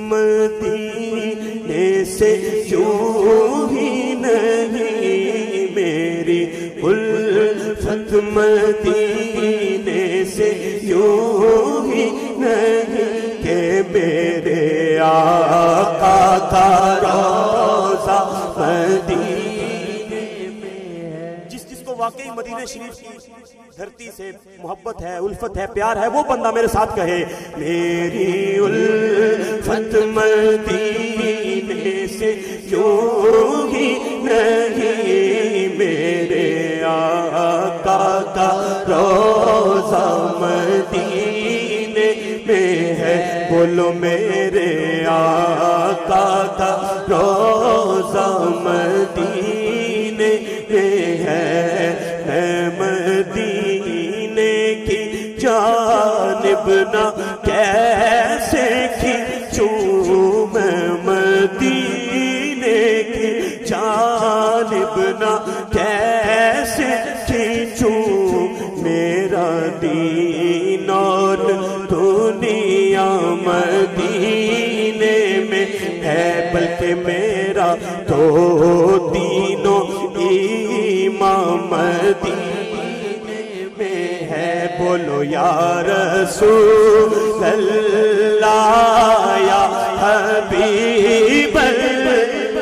مدینے سے یوں ہی نہیں، میری الفت مدینے سے یوں ہی نہیں کہ میرے آقا کا روضہ مدینے میں ہے۔ جس کو واقعی مدینہ شریف کی دھرتی سے محبت ہے، الفت ہے، پیار ہے، وہ بندہ میرے ساتھ کہے میری الفت مدینے سے یوں ہی نہیں، میرے آقا کا روضہ مدینے میں ہے۔ بولو میرے آقا کا روضہ مدینے میں ہے۔ مدینے کی جانب نہ کیسے کھینچوں میں، مدینے کی جانب نہ کیسے کھینچوں، میرا دین اور دنیا مدینے میں ہے، بلکہ میرا تو دینوں ایمان مدینے میں ہے۔ بولو یا رسول اللہ یا حبیب اللہ،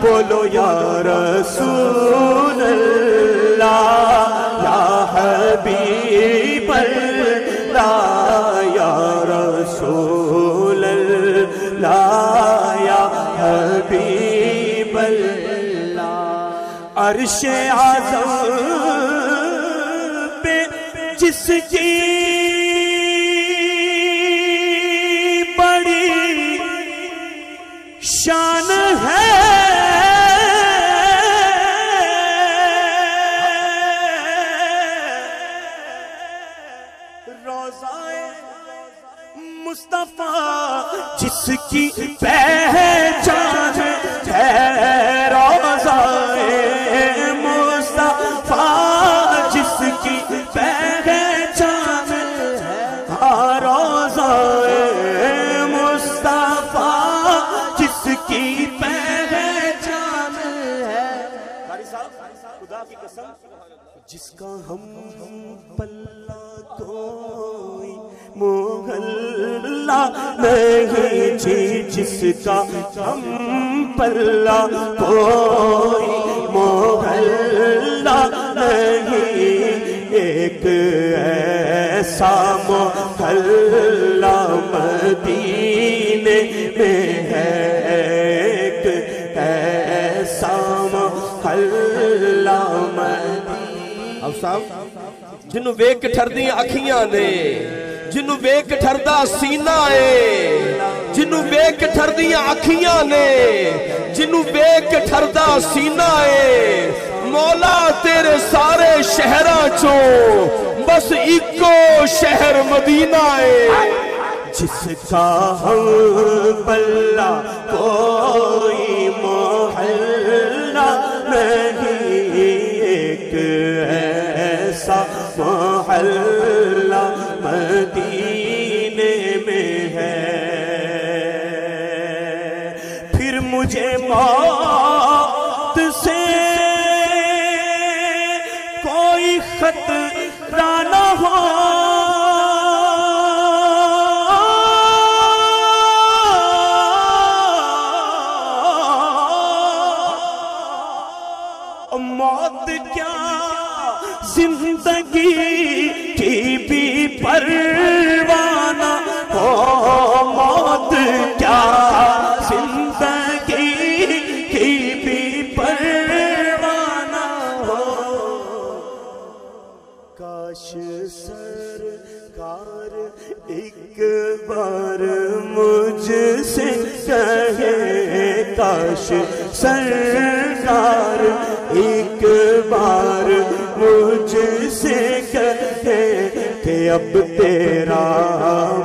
بولو یا رسول اللہ یا حبیب اللہ، یا رسول اللہ یا حبیب اللہ۔ عرش اعظم پہ جس کی بڑی شان ہے، روضہ مصطفیٰ جس کی پہچان ہے، روضہ مصطفیٰ جس کی پہچان ہے، روضہ مصطفیٰ جس کی پہچان ہے۔ قاری صاحب خدا کی قسم، جس کا ہم پلہ کوئی محلہ نہیں جی، جس کا ہم پلہ کوئی محلہ نہیں، ایک ایسا محلہ مدینے میں ہے، ایک ایسا محلہ مدینے۔ اب صاحب جنہوں ویک ٹھردیاں اکھیاں نے، جنہوں ویک ٹھردہ سینہ ہے، جنہوں ویک ٹھردیاں اکھیاں نے، جنہوں ویک ٹھردہ سینہ ہے، مولا تیرے سارے شہراں چوں بس ایکو شہر مدینہ ہے۔ جس کا ہم پلہ کوئی محلہ نہیں، ایک ایسا محلہ مدینے میں ہے۔ پھر مجھے موت سے کوئی خطرہ نہ ہو، موت کیا زندگی کی بھی پروانہ ہو، موت کیا زندگی کی بھی پروانہ ہو، کاش سرکار ایک بار مجھ سے کہے، کاش سرکار ایک بار مجھ سے کہے کہ اب تیرا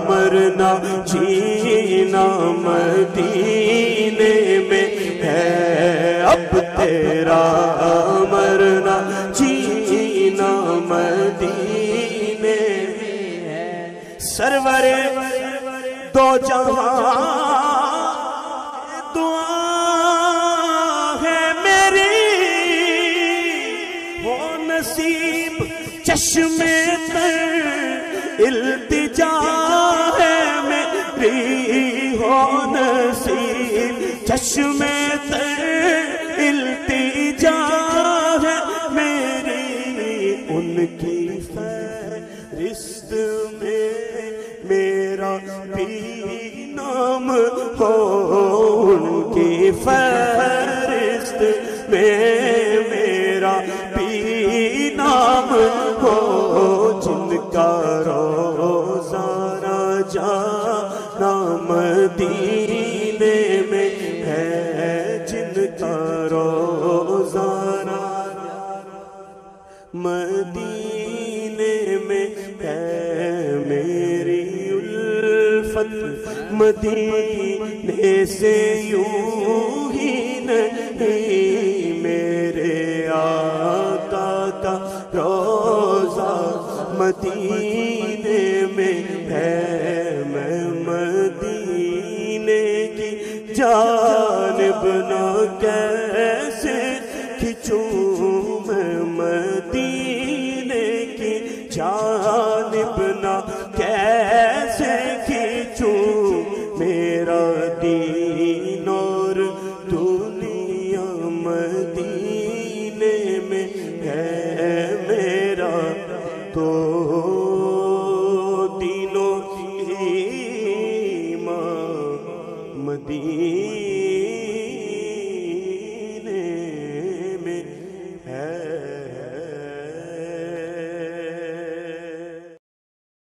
مرنا جینا مدینے میں ہے، اب تیرا مرنا جینا مدینے میں ہے۔ سرور دو جہاں میری ہو نصیب چشمے تر التجا ہے میری ان کی فہرست میں میرا بھی نام ہو ان کی فہرست میں میرا بھی نام ہو جن کا روزانہ جانا مدینے میں ہے جن کا روزانہ مدینے میں ہے میری الفت مدینے سے یوں ہی نہیں میرے آقا کا روزہ مدینے میں ہے میں مدینے کی جانب